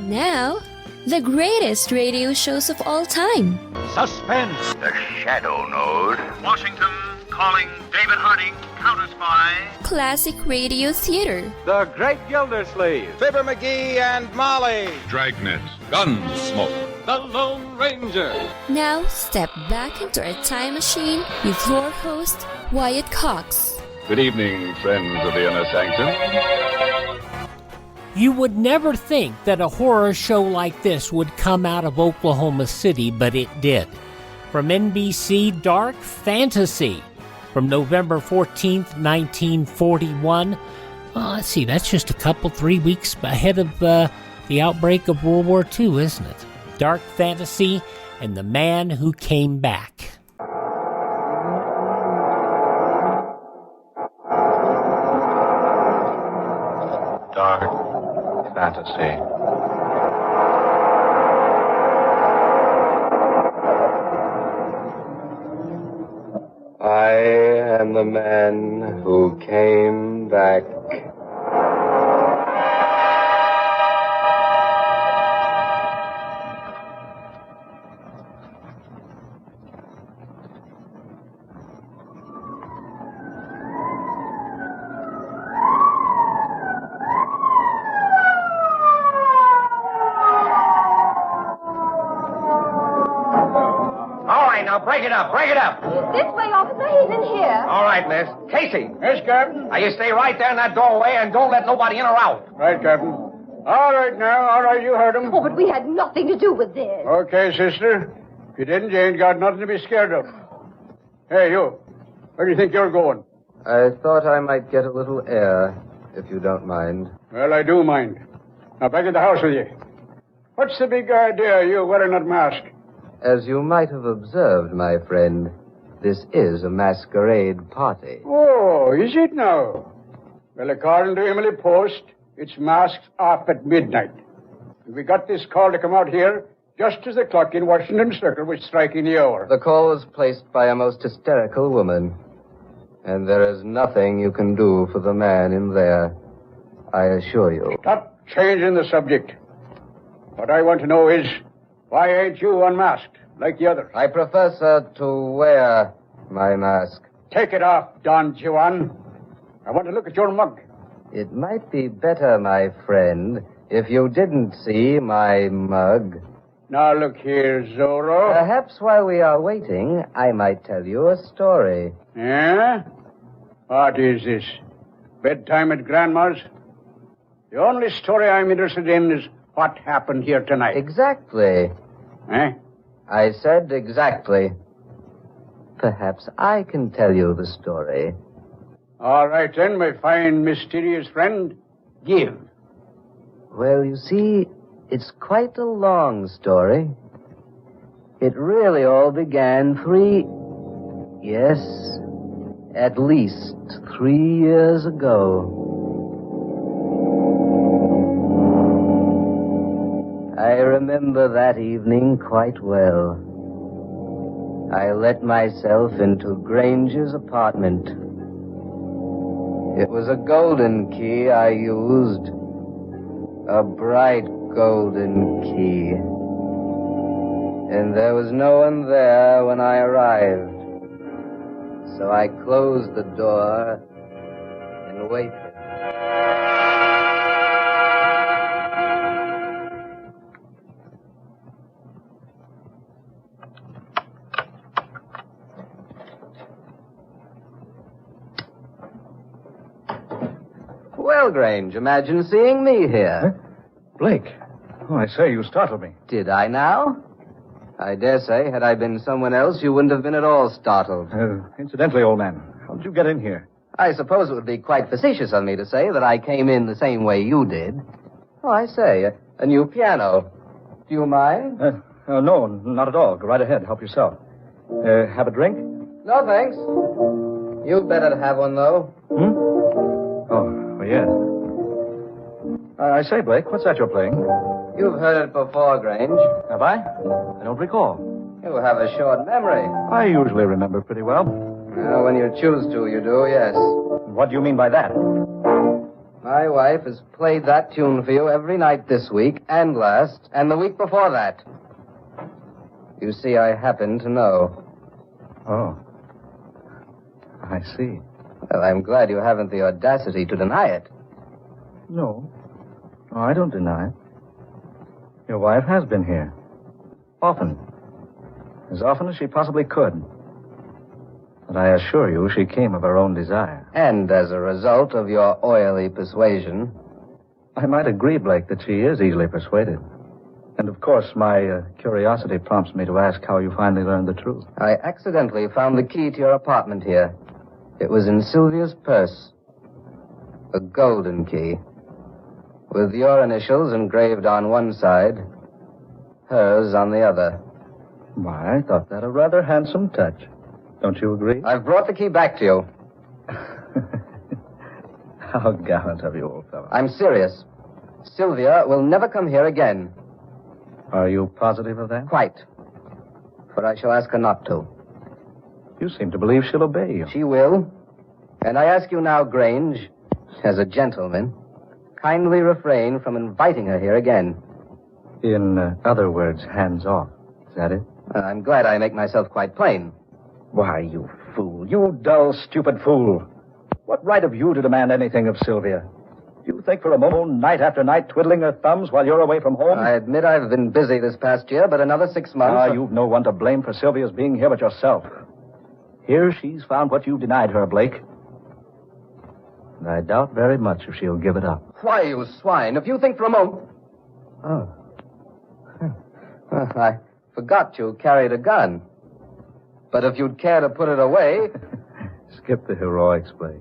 Now, the greatest radio shows of all time. Suspense. The Shadow Node. Washington calling David Harding, counter-spy. Classic radio theater. The Great Gildersleeve. Fibber McGee and Molly. Dragnet. Gunsmoke. The Lone Ranger. Now, step back into a time machine with your host, Wyatt Cox. Good evening, friends of the Inner Sanctum. You would never think that a horror show like this would come out of Oklahoma City, but it did. From NBC, Dark Fantasy. From November 14th, 1941. Let's see, that's just 3 weeks ahead of the outbreak of World War II, isn't it? Dark Fantasy and the Man Who Came Back. Dark Fantasy. I am the man who came back. Break it up. This way, officer. He's in here. All right, miss. Casey. Yes, Captain. Now, you stay right there in that doorway and don't let nobody in or out. Right, Captain. All right, now. All right, you heard him. Oh, but we had nothing to do with this. Okay, sister. If you didn't, you ain't got nothing to be scared of. Hey, you. Where do you think you're going? I thought I might get a little air, if you don't mind. Well, I do mind. Now, back in the house with you. What's the big idea, you wearing that mask? As you might have observed, my friend, this is a masquerade party. Oh, is it now? Well, according to Emily Post, it's masks off at midnight. And we got this call to come out here just as the clock in Washington Circle was striking the hour. The call was placed by a most hysterical woman. And there is nothing you can do for the man in there, I assure you. Stop changing the subject. What I want to know is, why ain't you unmasked like the others? I prefer, sir, to wear my mask. Take it off, Don Juan. I want to look at your mug. It might be better, my friend, if you didn't see my mug. Now look here, Zorro. Perhaps while we are waiting, I might tell you a story. Yeah? What is this? Bedtime at Grandma's? The only story I'm interested in is what happened here tonight. Exactly. Eh? I said exactly. Perhaps I can tell you the story. All right, then, my fine, mysterious friend. Give. Well, you see, it's quite a long story. It really all began at least 3 years ago. I remember that evening quite well. I let myself into Granger's apartment. It was a golden key I used. A bright golden key. And there was no one there when I arrived. So I closed the door and waited. Well, Grange, imagine seeing me here. Huh? Blake. Oh, I say, you startled me. Did I now? I dare say, had I been someone else, you wouldn't have been at all startled. Incidentally, old man, how did you get in here? I suppose it would be quite facetious of me to say that I came in the same way you did. Oh, I say, a new piano. Do you mind? No, not at all. Go right ahead. Help yourself. Have a drink? No, thanks. You'd better have one, though. Oh, yeah. I say, Blake, what's that you're playing? You've heard it before, Grange. Have I? I don't recall. You have a short memory. I usually remember pretty well. Well, when you choose to, you do, yes. What do you mean by that? My wife has played that tune for you every night this week, and last, and the week before that. You see, I happen to know. Oh. I see. Well, I'm glad you haven't the audacity to deny it. No. No, I don't deny it. Your wife has been here. Often. As often as she possibly could. But I assure you, she came of her own desire. And as a result of your oily persuasion. I might agree, Blake, that she is easily persuaded. And, of course, my curiosity prompts me to ask how you finally learned the truth. I accidentally found the key to your apartment here. It was in Sylvia's purse. A golden key. With your initials engraved on one side, hers on the other. Why, I thought that a rather handsome touch. Don't you agree? I've brought the key back to you. How gallant of you, old fellow. I'm serious. Sylvia will never come here again. Are you positive of that? Quite. For I shall ask her not to. You seem to believe she'll obey you. She will. And I ask you now, Grange, as a gentleman, kindly refrain from inviting her here again. In other words, hands off. Is that it? I'm glad I make myself quite plain. Why, you fool. You dull, stupid fool. What right have you to demand anything of Sylvia? Do you think for a moment, night after night, twiddling her thumbs while you're away from home? I admit I've been busy this past year, but another 6 months... You've no one to blame for Sylvia's being here but yourself. Here she's found what you denied her, Blake. And I doubt very much if she'll give it up. Why, you swine, if you think for a moment... Oh. I forgot you carried a gun. But if you'd care to put it away... Skip the heroics, Blake.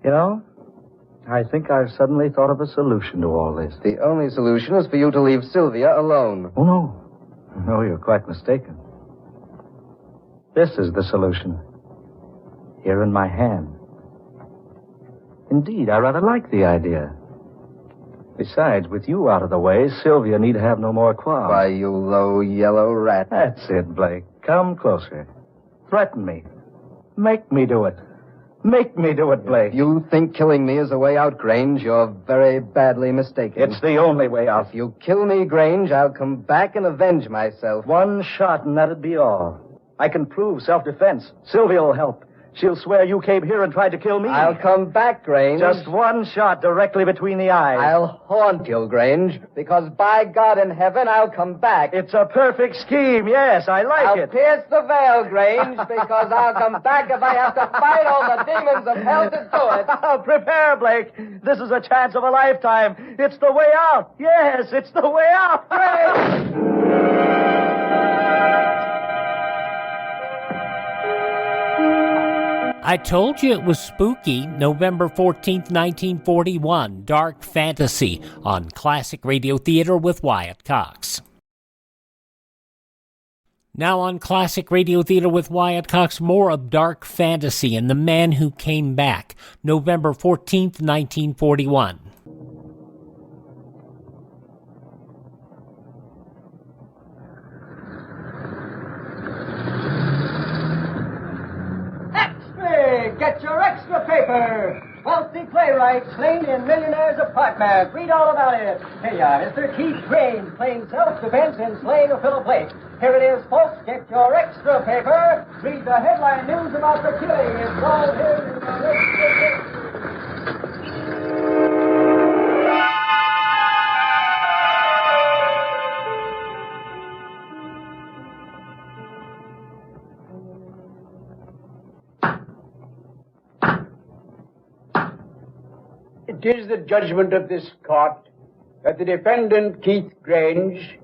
You know, I think I've suddenly thought of a solution to all this. The only solution is for you to leave Sylvia alone. Oh, no. No, you're quite mistaken. This is the solution. Here in my hand. Indeed, I rather like the idea. Besides, with you out of the way, Sylvia need have no more qualms. Why, you low yellow rat. That's it, Blake. Come closer. Threaten me. Make me do it. Make me do it, Blake. If you think killing me is the way out, Grange, you're very badly mistaken. It's the only way out. If you kill me, Grange, I'll come back and avenge myself. One shot and that'd be all. I can prove self-defense. Sylvia will help. She'll swear you came here and tried to kill me. I'll come back, Grange. Just one shot directly between the eyes. I'll haunt you, Grange, because by God in heaven, I'll come back. It's a perfect scheme, yes, I like it. I'll pierce the veil, Grange, because I'll come back if I have to fight all the demons of hell to do it. Prepare, Blake. This is a chance of a lifetime. It's the way out. Yes, it's the way out. Grange! I told you it was spooky. November 14th, 1941, Dark Fantasy on Classic Radio Theater with Wyatt Cox. Now on Classic Radio Theater with Wyatt Cox, more of Dark Fantasy and the Man Who Came Back, November 14th, 1941. Get your extra paper. Wealthy playwright slain in millionaire's apartment. Read all about it. Here you are, Mr. Keith Grange playing self-defense in slaying of Philip Blake. Here it is, folks. Get your extra paper. Read the headline news about the killing. It's all here in your extra paper. It is the judgment of this court that the defendant, Keith Grange,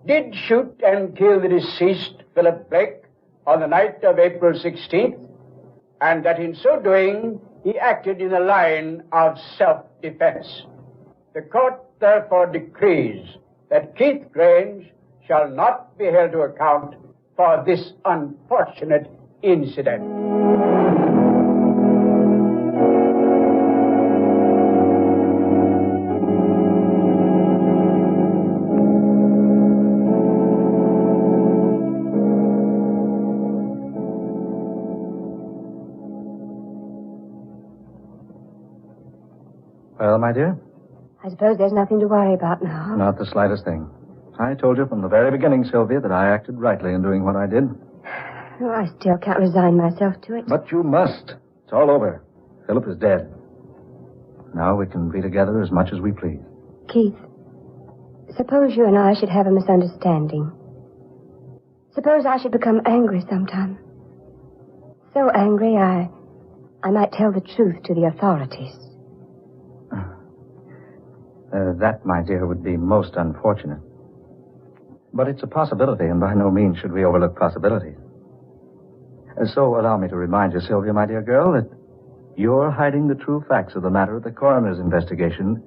did shoot and kill the deceased Philip Blake on the night of April 16th, and that in so doing, he acted in the line of self-defense. The court therefore decrees that Keith Grange shall not be held to account for this unfortunate incident. Well, my dear? I suppose there's nothing to worry about now. Not the slightest thing. I told you from the very beginning, Sylvia, that I acted rightly in doing what I did. Oh, I still can't resign myself to it. But you must. It's all over. Philip is dead. Now we can be together as much as we please. Keith, suppose you and I should have a misunderstanding. Suppose I should become angry sometime. So angry I might tell the truth to the authorities. That, my dear, would be most unfortunate. But it's a possibility, and by no means should we overlook possibilities. So allow me to remind you, Sylvia, my dear girl, that your hiding the true facts of the matter of the coroner's investigation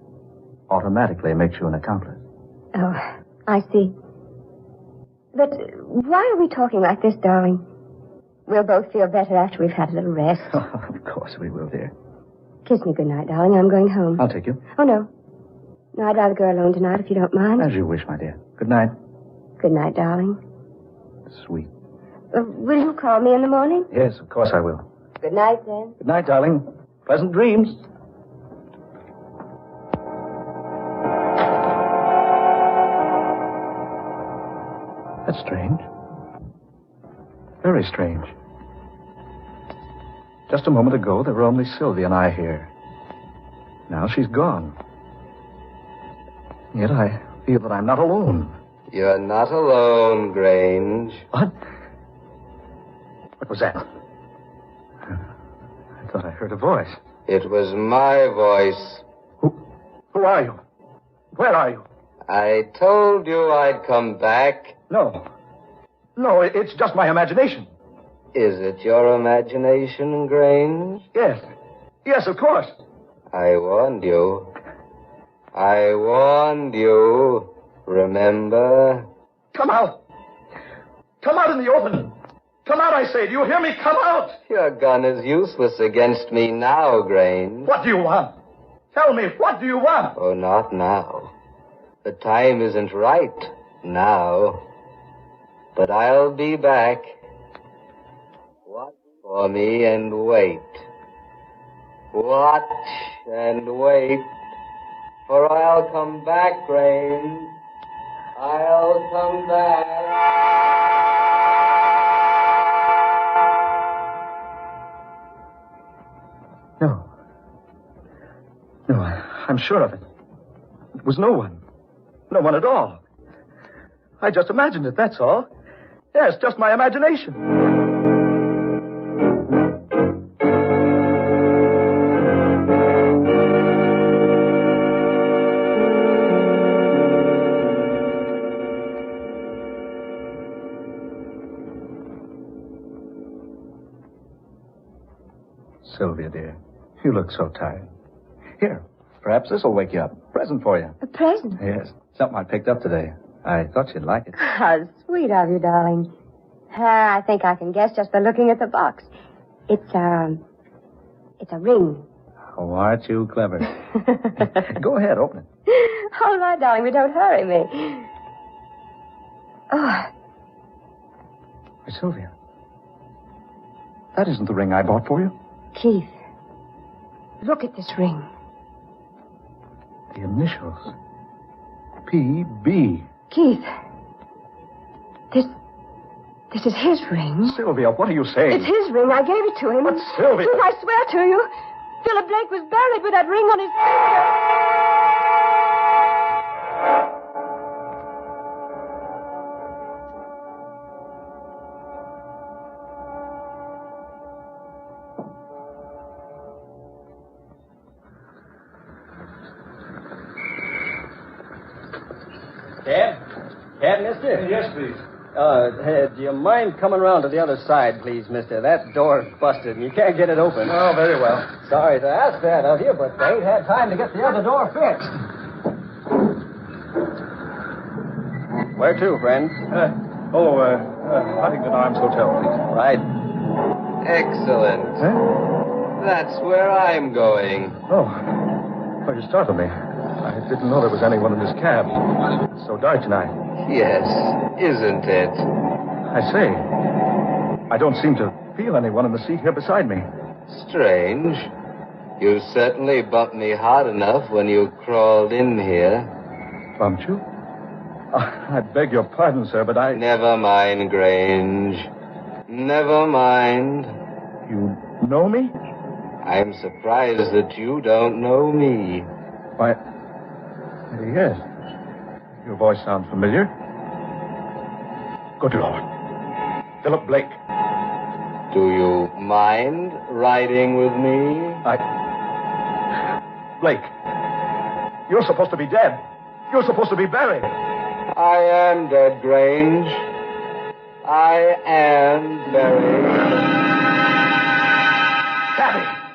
automatically makes you an accomplice. Oh, I see. But why are we talking like this, darling? We'll both feel better after we've had a little rest. Of course we will, dear. Kiss me goodnight, darling. I'm going home. I'll take you. Oh, no. No, I'd rather go alone tonight if you don't mind. As you wish, my dear. Good night. Good night, darling. Sweet. Will you call me in the morning? Yes, of course I will. Good night, then. Good night, darling. Pleasant dreams. That's strange. Very strange. Just a moment ago, there were only Sylvia and I here. Now she's gone. Yet I feel that I'm not alone. You're not alone, Grange. What? What was that? I thought I heard a voice. It was my voice. Who are you? Where are you? I told you I'd come back. No. No, it's just my imagination. Is it your imagination, Grange? Yes. Yes, of course. I warned you. I warned you. Remember? Come out. Come out in the open. Come out, I say. Do you hear me? Come out. Your gun is useless against me now, Grange. What do you want? Tell me, what do you want? Oh, not now. The time isn't right now. But I'll be back. Watch for me and wait. Watch and wait. For I'll come back, Grange. I'll come back. No, I'm sure of it. It was no one. No one at all. I just imagined it, that's all. Yes, just my imagination. Sylvia, dear, you look so tired. Here, perhaps this will wake you up. Present for you. A present? Yes, something I picked up today. I thought you'd like it. How sweet of you, darling. I think I can guess just by looking at the box. It's a ring. Oh, aren't you clever? Go ahead, open it. All right, darling, but don't hurry me. Oh. Hey, Sylvia. That isn't the ring I bought for you. Keith, look at this ring. The initials. P.B. Keith, this is his ring. Sylvia, what are you saying? It's his ring. I gave it to him. But Sylvia... Keith, I swear to you, Philip Blake was buried with that ring on his finger. Cab, mister? Yes, please. Do you mind coming around to the other side, please, mister? That door's busted and you can't get it open. Oh, very well. Sorry to ask that of you, but they ain't had time to get the other door fixed. Where to, friend? Huntington Arms Hotel, please. Right. Excellent. Huh? That's where I'm going. Oh, you startled me. I didn't know there was anyone in this cab. It's so dark tonight. Yes, isn't it? I say, I don't seem to feel anyone in the seat here beside me. Strange. You certainly bumped me hard enough when you crawled in here. Bumped you? I beg your pardon, sir, but I... Never mind, Grange. Never mind. You know me? I'm surprised that you don't know me. Why, yes. Your voice sounds familiar. Good Lord. Philip Blake. Do you mind riding with me? Blake, you're supposed to be dead. You're supposed to be buried. I am dead, Grange. I am buried.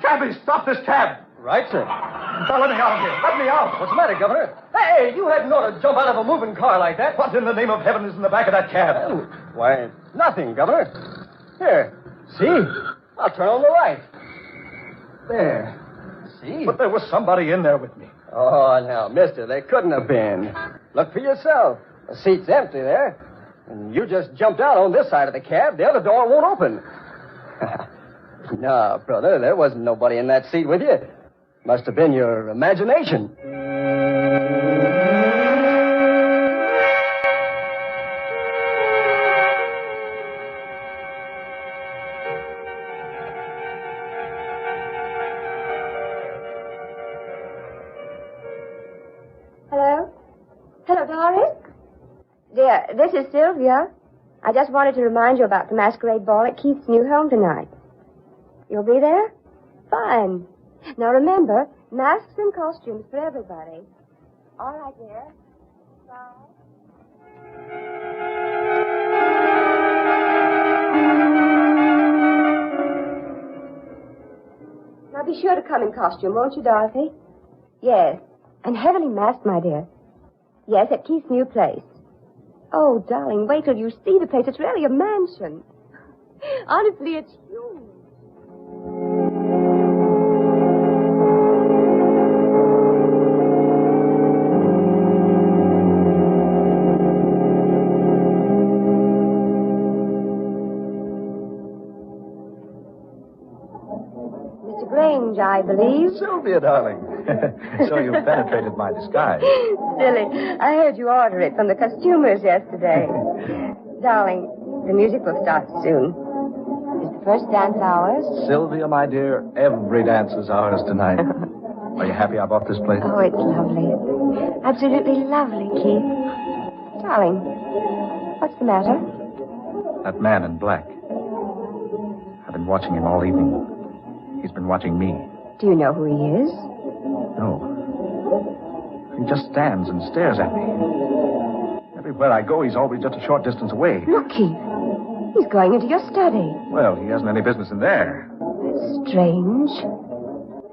Cabby, stop this cab. Right, sir. Now, let me out of here. Let me out. What's the matter, Governor? Hey, you hadn't ought to jump out of a moving car like that. What in the name of heaven is in the back of that cab? Oh, why, nothing, Governor. Here, see? I'll turn on the light. There. See? But there was somebody in there with me. Oh, now, mister, they couldn't have been. Look for yourself. The seat's empty there. And you just jumped out on this side of the cab. The other door won't open. No, brother, there wasn't nobody in that seat with you. Must have been your imagination. Hello? Hello, Doris? Dear, this is Sylvia. I just wanted to remind you about the masquerade ball at Keith's new home tonight. You'll be there? Fine. Now remember, masks and costumes for everybody. All right, dear. Bye. Now be sure to come in costume, won't you, Dorothy? Yes. And heavily masked, my dear. Yes, at Keith's new place. Oh, darling, wait till you see the place. It's really a mansion. Honestly, it's huge. Mr. Grange, I believe. Sylvia, darling. So you penetrated my disguise. Silly. I heard you order it from the costumers yesterday. Darling, the music will start soon. Is the first dance ours? Sylvia, my dear, every dance is ours tonight. Are you happy I bought this place? Oh, it's lovely. Absolutely lovely, Keith. Darling, what's the matter? That man in black. I've been watching him all evening. He's been watching me. Do you know who he is? No. He just stands and stares at me. Everywhere I go, he's always just a short distance away. Look, Keith. He's going into your study. Well, he hasn't any business in there. That's strange.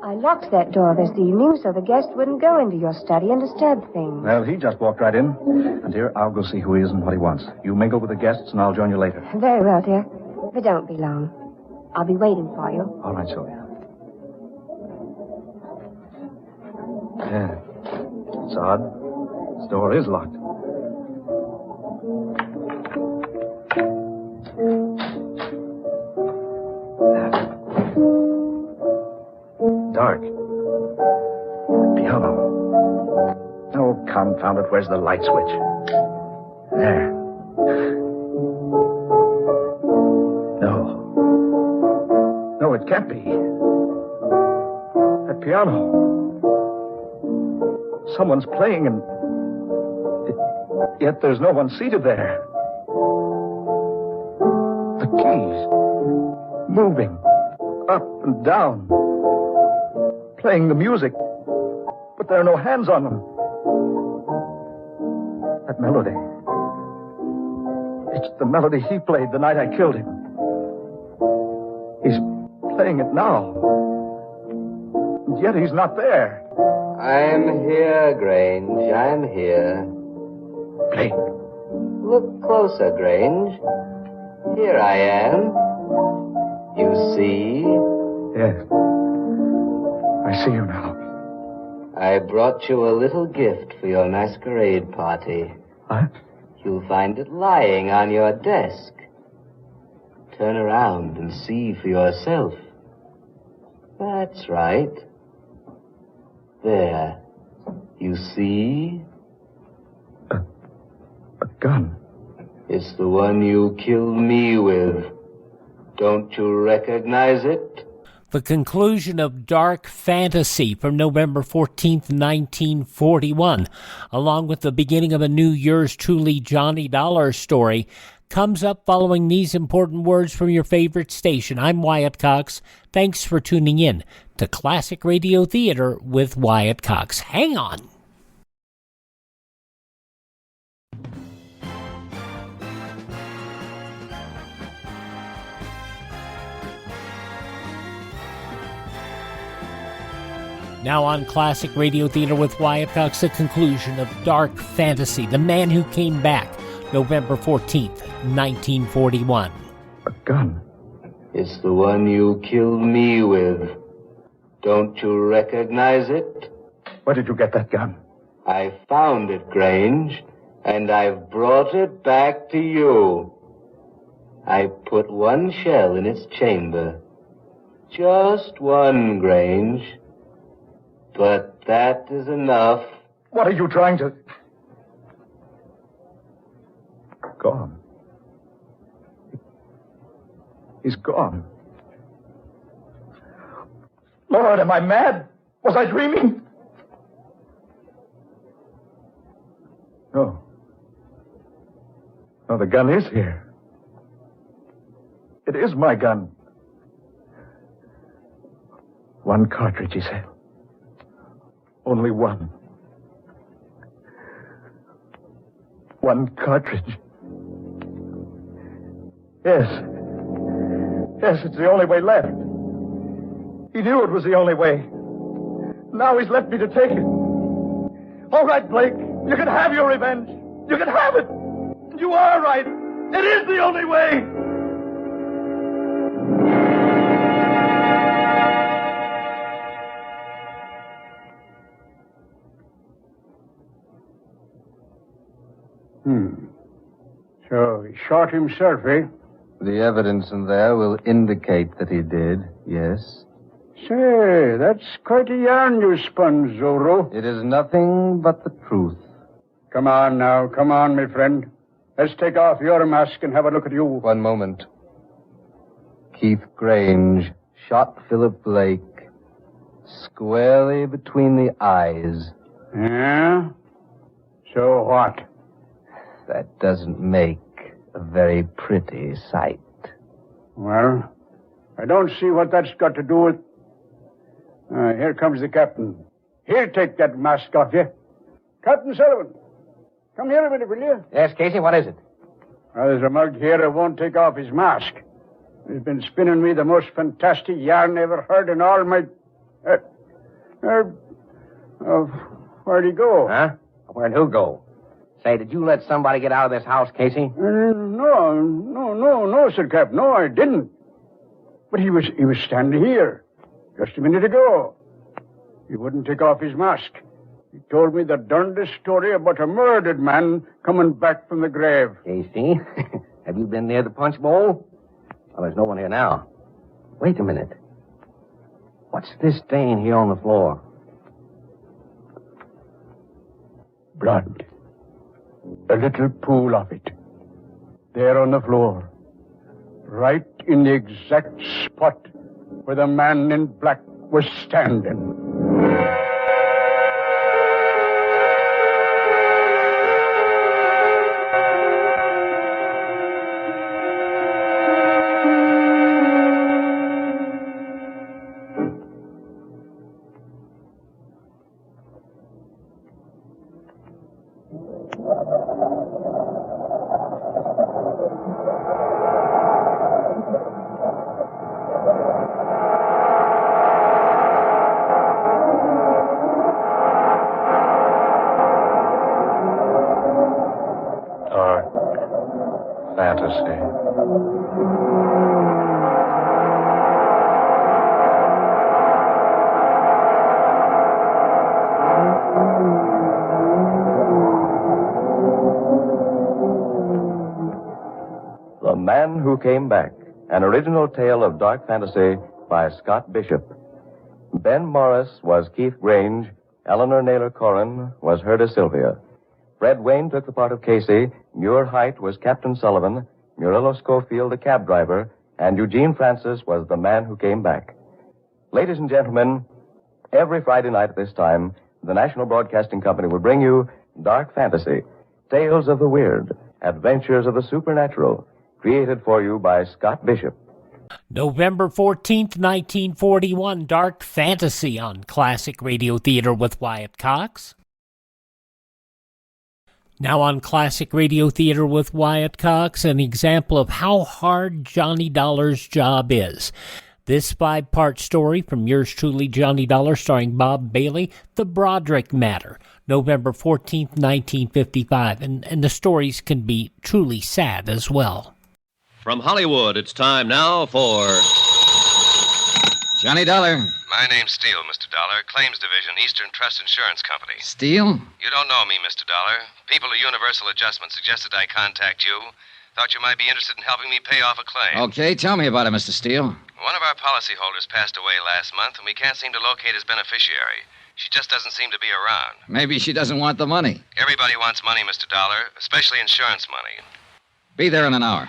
I locked that door this evening so the guest wouldn't go into your study and disturb things. Well, he just walked right in. And, dear, I'll go see who he is and what he wants. You mingle with the guests, and I'll join you later. Very well, dear. But don't be long. I'll be waiting for you. All right, Sylvia. Yeah. It's odd. This door is locked. Dark. Piano. Oh, confound it. Where's the light switch? There. No, it can't be. That piano. Someone's playing and... Yet there's no one seated there. The keys. Moving. Up and down. Playing the music. But there are no hands on them. That melody. It's the melody he played the night I killed him. He's playing it now. And yet he's not there. I'm here, Grange. I'm here. Blake. Look closer, Grange. Here I am. You see? Yes. I see you now. I brought you a little gift for your masquerade party. What? You'll find it lying on your desk. Turn around and see for yourself. That's right. There. You see? A gun. It's the one you killed me with. Don't you recognize it? The conclusion of Dark Fantasy from November 14th, 1941, along with the beginning of a new Yours Truly Johnny Dollar story, comes up following these important words from your favorite station. I'm Wyatt Cox. Thanks for tuning in to Classic Radio Theater with Wyatt Cox. Hang on. Now on Classic Radio Theater with Wyatt Cox, the conclusion of Dark Fantasy, The Man Who Came Back, November 14th, 1941. A gun. It's the one you killed me with. Don't you recognize it? Where did you get that gun? I found it, Grange, and I've brought it back to you. I put one shell in its chamber. Just one, Grange. But that is enough. What are you trying to... Gone. He's gone. Lord, am I mad? Was I dreaming? No. No, the gun is here. It is my gun. One cartridge, he said. Only one. One cartridge. Yes. Yes, it's the only way left. He knew it was the only way. Now he's left me to take it. All right, Blake. You can have your revenge. You can have it. You are right. It is the only way. So he shot himself, eh? The evidence in there will indicate that he did, yes. Say, that's quite a yarn you spun, Zorro. It is nothing but the truth. Come on now, come on, my friend. Let's take off your mask and have a look at you. One moment. Keith Grange shot Philip Blake squarely between the eyes. Yeah? So what? That doesn't make a very pretty sight. Well, I don't see what that's got to do with... here comes the captain. He'll take that mask off you. Captain Sullivan, come here a minute, will you? Yes, Casey, what is it? Well, there's a mug here that won't take off his mask. He's been spinning me the most fantastic yarn I ever heard in all my... where'd he go? Huh? Where'd who go? Say, did you let somebody get out of this house, Casey? No, Sir Cap. No, I didn't. But he was standing here just a minute ago. He wouldn't take off his mask. He told me the darndest story about a murdered man coming back from the grave. Casey, have you been near the punch bowl? Well, there's no one here now. Wait a minute. What's this stain here on the floor? Blood. A little pool of it. There on the floor. Right in the exact spot where the man in black was standing. Fantasy. The Man Who Came Back, an original tale of dark fantasy by Scott Bishop. Ben Morris was Keith Grange, Eleanor Naylor Corrin was heard as Sylvia. Fred Wayne took the part of Casey. Muir Height was Captain Sullivan. Murillo Schofield, the cab driver. And Eugene Francis was the man who came back. Ladies and gentlemen, every Friday night at this time, the National Broadcasting Company will bring you Dark Fantasy, Tales of the Weird, Adventures of the Supernatural, created for you by Scott Bishop. November 14th, 1941, Dark Fantasy on Classic Radio Theater with Wyatt Cox. Now on Classic Radio Theater with Wyatt Cox, an example of how hard Johnny Dollar's job is. This 5-part story from yours truly, Johnny Dollar, starring Bob Bailey, The Broderick Matter, November 14th, 1955. And the stories can be truly sad as well. From Hollywood, it's time now for Johnny Dollar. My name's Steele, Mr. Dollar. Claims Division, Eastern Trust Insurance Company. Steele? You don't know me, Mr. Dollar. People at Universal Adjustment suggested I contact you. Thought you might be interested in helping me pay off a claim. Okay, tell me about it, Mr. Steele. One of our policyholders passed away last month, and we can't seem to locate his beneficiary. She just doesn't seem to be around. Maybe she doesn't want the money. Everybody wants money, Mr. Dollar, especially insurance money. Be there in an hour.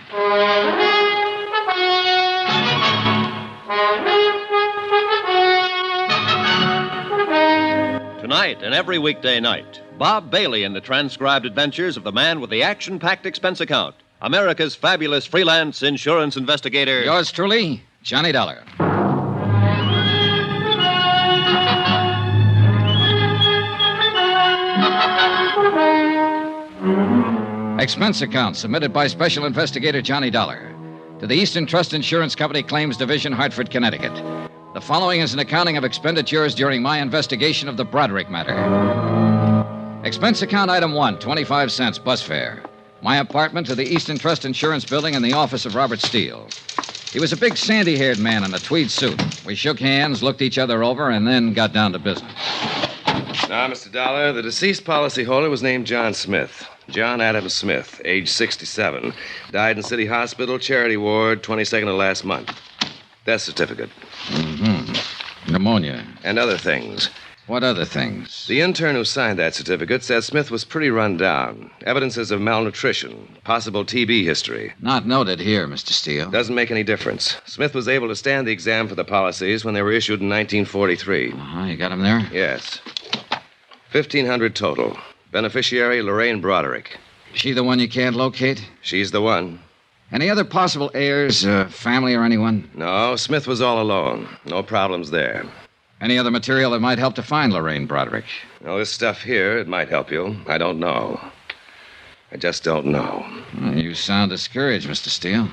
Tonight and every weekday night, Bob Bailey in the transcribed adventures of the man with the action-packed expense account, America's fabulous freelance insurance investigator. Yours truly, Johnny Dollar. Expense account submitted by Special Investigator Johnny Dollar to the Eastern Trust Insurance Company Claims Division, Hartford, Connecticut. The following is an accounting of expenditures during my investigation of the Broderick Matter. Expense account item 1, 25 cents bus fare. My apartment to the Eastern Trust Insurance Building in the office of Robert Steele. He was a big sandy-haired man in a tweed suit. We shook hands, looked each other over, and then got down to business. Now, Mr. Dollar, the deceased policyholder was named John Smith. John Adams Smith, age 67. Died in City Hospital, Charity Ward, 22nd of last month. Death certificate. Mm-hmm. Pneumonia. And other things. What other things? The intern who signed that certificate said Smith was pretty run down. Evidences of malnutrition, possible TB history. Not noted here, Mr. Steele. Doesn't make any difference. Smith was able to stand the exam for the policies when they were issued in 1943. Uh-huh. You got him there? Yes. 1,500 total. Beneficiary, Lorraine Broderick. She the one you can't locate? She's the one. Any other possible heirs, family or anyone? No, Smith was all alone. No problems there. Any other material that might help to find Lorraine Broderick? Well, this stuff here, it might help you. I don't know. I just don't know. Well, you sound discouraged, Mr. Steele.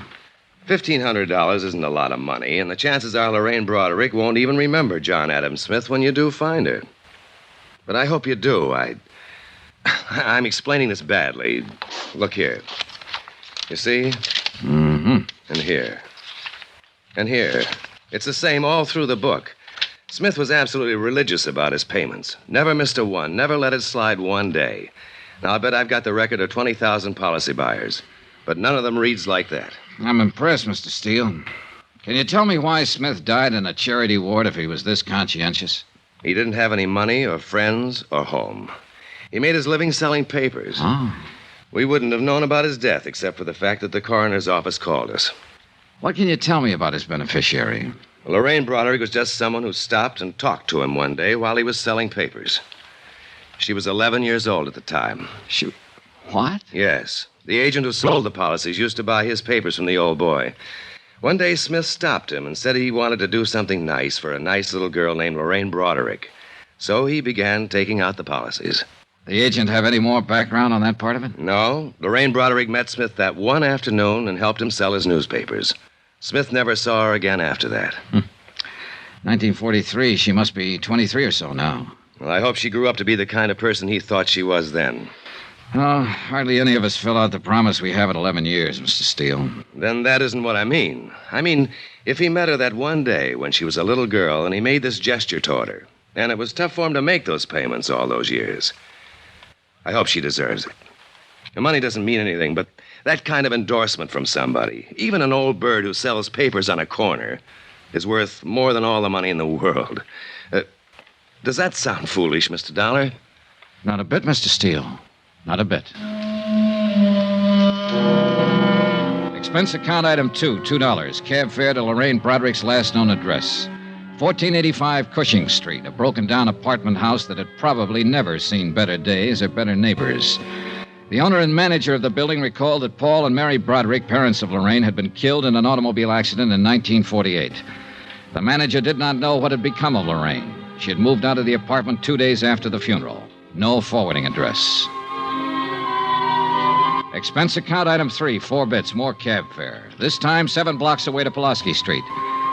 $1,500 isn't a lot of money, and the chances are Lorraine Broderick won't even remember John Adams Smith when you do find her. But I hope you do. I'm explaining this badly. Look here. You see? Mm-hmm. And here. And here. It's the same all through the book. Smith was absolutely religious about his payments. Never missed a one. Never let it slide one day. Now, I bet I've got the record of 20,000 policy buyers. But none of them reads like that. I'm impressed, Mr. Steele. Can you tell me why Smith died in a charity ward if he was this conscientious? He didn't have any money or friends or home. He made his living selling papers. Oh. We wouldn't have known about his death except for the fact that the coroner's office called us. What can you tell me about his beneficiary? Lorraine Broderick was just someone who stopped and talked to him one day while he was selling papers. She was 11 years old at the time. What? Yes. The agent who sold the policies used to buy his papers from the old boy. One day, Smith stopped him and said he wanted to do something nice for a nice little girl named Lorraine Broderick. So he began taking out the policies. The agent have any more background on that part of it? No. Lorraine Broderick met Smith that one afternoon and helped him sell his newspapers. Smith never saw her again after that. 1943, she must be 23 or so now. Well, I hope she grew up to be the kind of person he thought she was then. Oh, hardly any of us fill out the promise we have at 11 years, Mr. Steele. Then that isn't what I mean. I mean, if he met her that one day when she was a little girl and he made this gesture toward her, and it was tough for him to make those payments all those years, I hope she deserves it. The money doesn't mean anything, but that kind of endorsement from somebody, even an old bird who sells papers on a corner, is worth more than all the money in the world. Does that sound foolish, Mr. Dollar? Not a bit, Mr. Steele. Not a bit. Expense account item 2, $2. Cab fare to Lorraine Broderick's last known address. 1485 Cushing Street, a broken-down apartment house that had probably never seen better days or better neighbors. The owner and manager of the building recalled that Paul and Mary Broderick, parents of Lorraine, had been killed in an automobile accident in 1948. The manager did not know what had become of Lorraine. She had moved out of the apartment 2 days after the funeral. No forwarding address. Expense account item 3, 4 bits, more cab fare. This time 7 blocks away to Pulaski Street,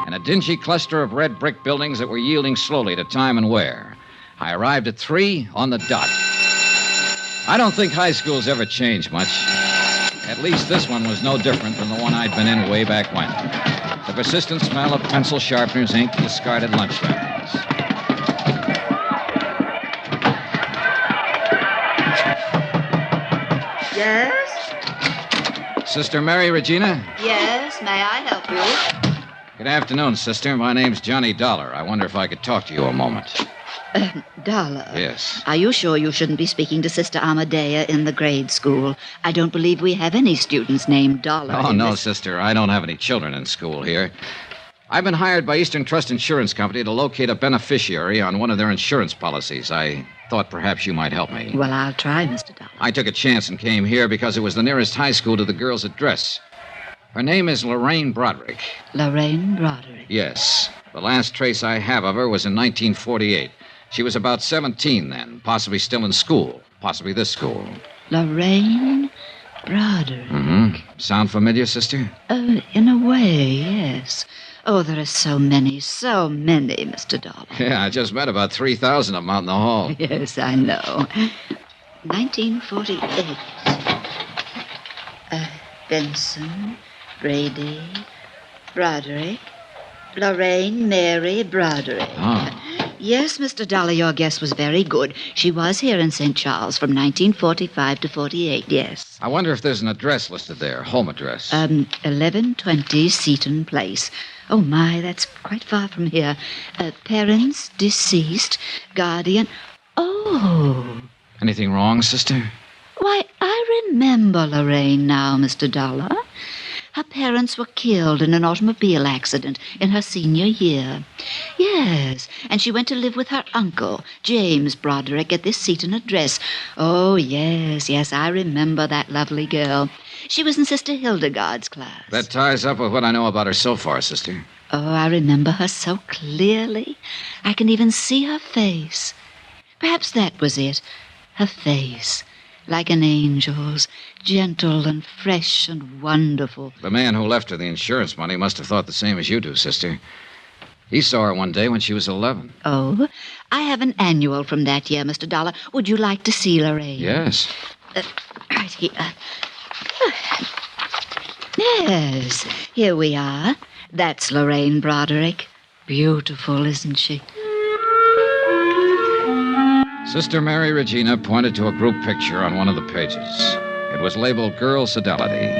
and a dingy cluster of red brick buildings that were yielding slowly to time and wear. I arrived at 3 on the dot. I don't think high schools ever change much. At least this one was no different than the one I'd been in way back when. The persistent smell of pencil sharpeners, ink, discarded lunch wrappings. Yes? Sister Mary Regina? Yes, may I help you? Good afternoon, sister. My name's Johnny Dollar. I wonder if I could talk to you a moment. Dollar. Yes. Are you sure you shouldn't be speaking to Sister Amadea in the grade school? I don't believe we have any students named Dollar. Oh, no, sister. I don't have any children in school here. I've been hired by Eastern Trust Insurance Company to locate a beneficiary on one of their insurance policies. I thought perhaps you might help me. Well, I'll try, Mr. Dollar. I took a chance and came here because it was the nearest high school to the girl's address. Her name is Lorraine Broderick. Lorraine Broderick? Yes. The last trace I have of her was in 1948. She was about 17 then, possibly still in school, possibly this school. Lorraine Broderick. Mm-hmm. Sound familiar, sister? In a way, yes. Oh, there are so many, Mr. Dollar. Yeah, I just met about 3,000 of them out in the hall. Yes, I know. 1948. Benson, Brady, Broderick, Lorraine Mary Broderick. Oh. Yes, Mr. Dollar, your guess was very good. She was here in St. Charles from 1945 to 48, yes. I wonder if there's an address listed there, home address. 1120 Seaton Place. Oh, my, that's quite far from here. Parents deceased, guardian. Oh. Anything wrong, sister? Why, I remember Lorraine now, Mr. Dollar. Her parents were killed in an automobile accident in her senior year. Yes, and she went to live with her uncle, James Broderick, at this Seaton address. Oh, yes, I remember that lovely girl. She was in Sister Hildegard's class. That ties up with what I know about her so far, sister. Oh, I remember her so clearly. I can even see her face. Perhaps that was it, her face. Like an angel's, gentle and fresh and wonderful. The man who left her the insurance money must have thought the same as you do, sister. He saw her one day when she was 11. Oh, I have an annual from that year, Mr. Dollar. Would you like to see Lorraine? Yes. Right here. Yes, here we are. That's Lorraine Broderick. Beautiful, isn't she? Sister Mary Regina pointed to a group picture on one of the pages. It was labeled Girl Fidelity.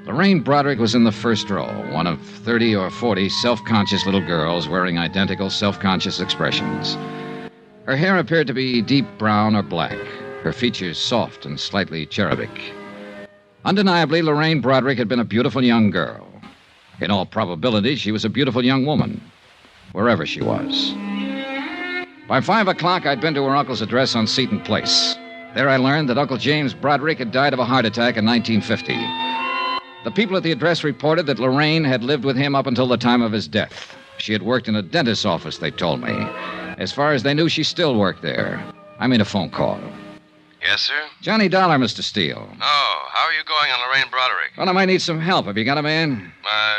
Lorraine Broderick was in the first row, one of 30 or 40 self-conscious little girls wearing identical self-conscious expressions. Her hair appeared to be deep brown or black, her features soft and slightly cherubic. Undeniably, Lorraine Broderick had been a beautiful young girl. In all probability, she was a beautiful young woman, wherever she was. By 5 o'clock, I'd been to her uncle's address on Seaton Place. There I learned that Uncle James Broderick had died of a heart attack in 1950. The people at the address reported that Lorraine had lived with him up until the time of his death. She had worked in a dentist's office, they told me. As far as they knew, she still worked there. I made a phone call. Yes, sir? Johnny Dollar, Mr. Steele. Oh, how are you going on Lorraine Broderick? Well, I might need some help. Have you got a man?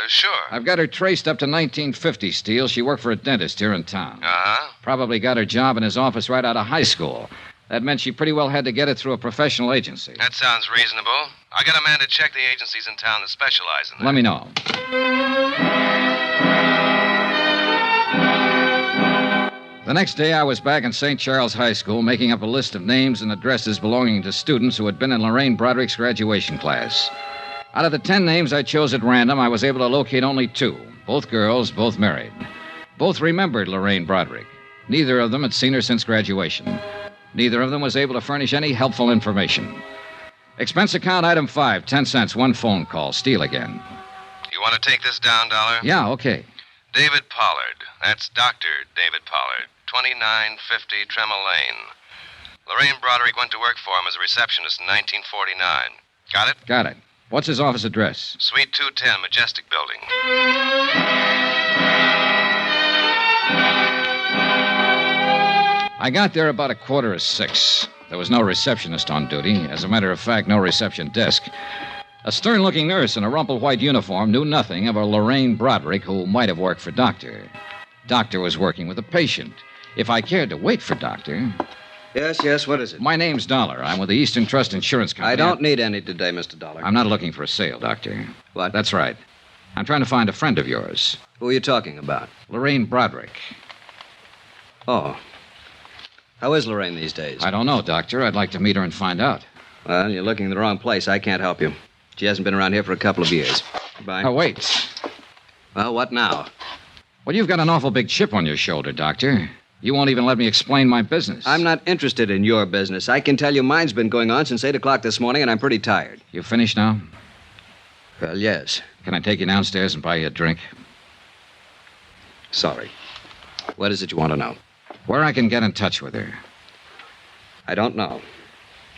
Sure. I've got her traced up to 1950, Steele. She worked for a dentist here in town. Uh-huh. Probably got her job in his office right out of high school. That meant she pretty well had to get it through a professional agency. That sounds reasonable. I got a man to check the agencies in town that specialize in that. Let me know. The next day, I was back in St. Charles High School making up a list of names and addresses belonging to students who had been in Lorraine Broderick's graduation class. Out of the 10 names I chose at random, I was able to locate only 2. Both girls, both married. Both remembered Lorraine Broderick. Neither of them had seen her since graduation. Neither of them was able to furnish any helpful information. Expense account item 5, 10 cents, one phone call. Steele again. You want to take this down, Dollar? Yeah, okay. David Pollard. That's Dr. David Pollard. 2950 Tremel Lane. Lorraine Broderick went to work for him as a receptionist in 1949. Got it? Got it. What's his office address? Suite 210, Majestic Building. I got there about 5:45. There was no receptionist on duty. As a matter of fact, no reception desk. A stern-looking nurse in a rumpled white uniform knew nothing of a Lorraine Broderick who might have worked for Doctor. Doctor was working with a patient. If I cared to wait for Doctor... Yes, what is it? My name's Dollar. I'm with the Eastern Trust Insurance Company. I don't need any today, Mr. Dollar. I'm not looking for a sale, Doctor. What? That's right. I'm trying to find a friend of yours. Who are you talking about? Lorraine Broderick. Oh. How is Lorraine these days? I don't know, Doctor. I'd like to meet her and find out. Well, you're looking in the wrong place. I can't help you. She hasn't been around here for a couple of years. Goodbye. Oh, wait. Well, what now? Well, you've got an awful big chip on your shoulder, Doctor. You won't even let me explain my business. I'm not interested in your business. I can tell you mine's been going on since 8 o'clock this morning, and I'm pretty tired. You finished now? Well, yes. Can I take you downstairs and buy you a drink? Sorry. What is it you want to know? Where I can get in touch with her. I don't know.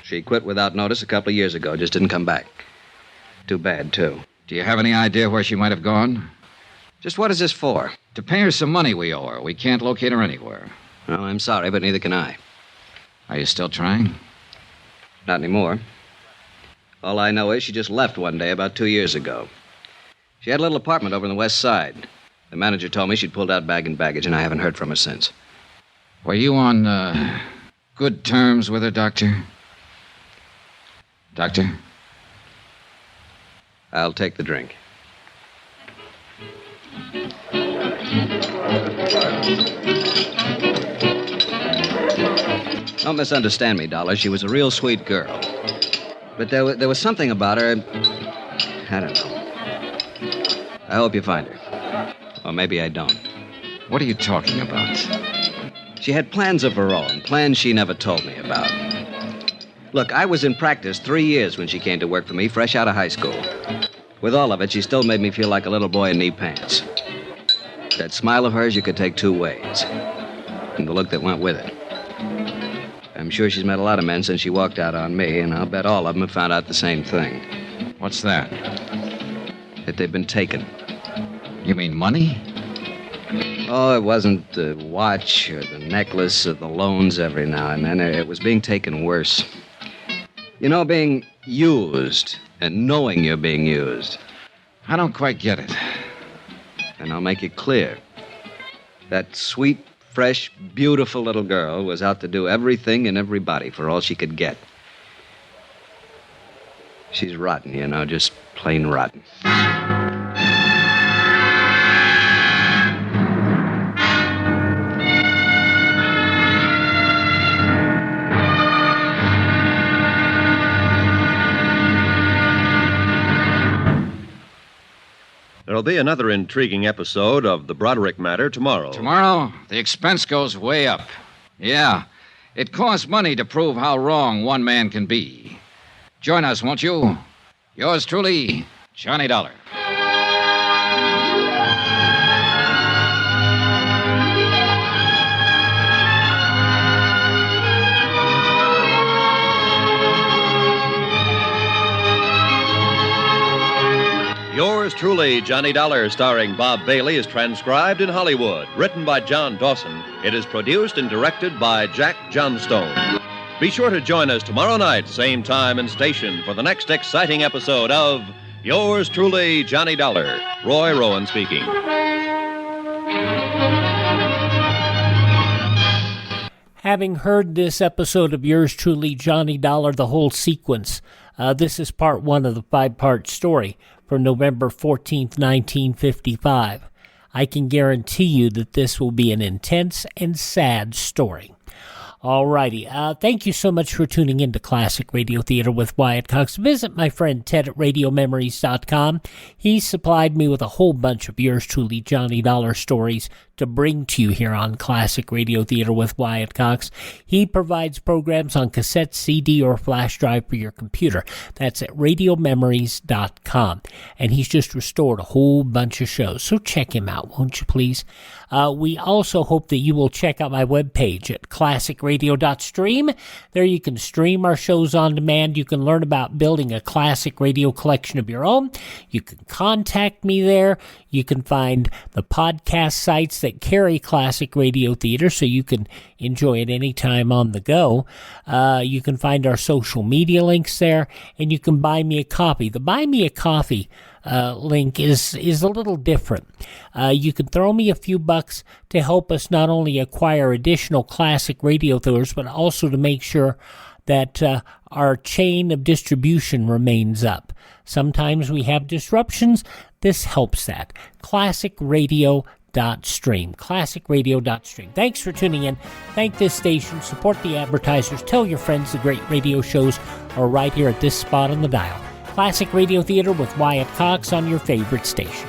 She quit without notice a couple of years ago. Just didn't come back. Too bad, too. Do you have any idea where she might have gone? Just what is this for? To pay her some money we owe her. We can't locate her anywhere. Well, I'm sorry, but neither can I. Are you still trying? Not anymore. All I know is she just left one day about 2 years ago. She had a little apartment over on the west side. The manager told me she'd pulled out bag and baggage, and I haven't heard from her since. Were you on good terms with her, Doctor? Doctor? I'll take the drink. Don't misunderstand me, Dollar. She was a real sweet girl. But there was something about her... I don't know. I hope you find her. Or maybe I don't. What are you talking about? She had plans of her own, plans she never told me about. Look, I was in practice 3 years when she came to work for me, fresh out of high school. With all of it, she still made me feel like a little boy in knee pants. That smile of hers you could take two ways. And the look that went with it. I'm sure she's met a lot of men since she walked out on me, and I'll bet all of them have found out the same thing. What's that? That they've been taken. You mean money? Oh, it wasn't the watch or the necklace or the loans every now and then. It was being taken worse. You know, being used and knowing you're being used. I don't quite get it. And I'll make it clear. That sweet, fresh, beautiful little girl was out to do everything and everybody for all she could get. She's rotten, you know, just plain rotten. There'll be another intriguing episode of The Broderick Matter tomorrow. Tomorrow, the expense goes way up. Yeah, it costs money to prove how wrong one man can be. Join us, won't you? Yours truly, Johnny Dollar. Yours truly, Johnny Dollar, starring Bob Bailey, is transcribed in Hollywood. Written by John Dawson. It is produced and directed by Jack Johnstone. Be sure to join us tomorrow night, same time and station, for the next exciting episode of Yours truly, Johnny Dollar. Roy Rowan speaking. Having heard this episode of Yours truly, Johnny Dollar, the whole sequence, this is part one of the 5-part story from November 14th, 1955. I can guarantee you that this will be an intense and sad story. All righty. Thank you so much for tuning in to Classic Radio Theater with Wyatt Cox. Visit my friend Ted at RadioMemories.com. He supplied me with a whole bunch of yours truly, Johnny Dollar stories to bring to you here on Classic Radio Theater with Wyatt Cox. He provides programs on cassette, CD, or flash drive for your computer. That's at RadioMemories.com. And he's just restored a whole bunch of shows, so check him out, won't you please? We also hope that you will check out my webpage at classicradio.stream. There you can stream our shows on demand. You can learn about building a classic radio collection of your own. You can contact me there. You can find the podcast sites that carry Classic Radio Theater so you can enjoy it anytime on the go. You can find our social media links there, and you can buy me a copy. The Buy Me a Coffee link is a little different. You can throw me a few bucks to help us not only acquire additional classic radio tours, but also to make sure that our chain of distribution remains up. Sometimes we have disruptions. This helps that. Classicradio.stream. Classicradio.stream. Thanks for tuning in. Thank this station. Support the advertisers. Tell your friends the great radio shows are right here at this spot on the dial. Classic Radio Theater with Wyatt Cox on your favorite station.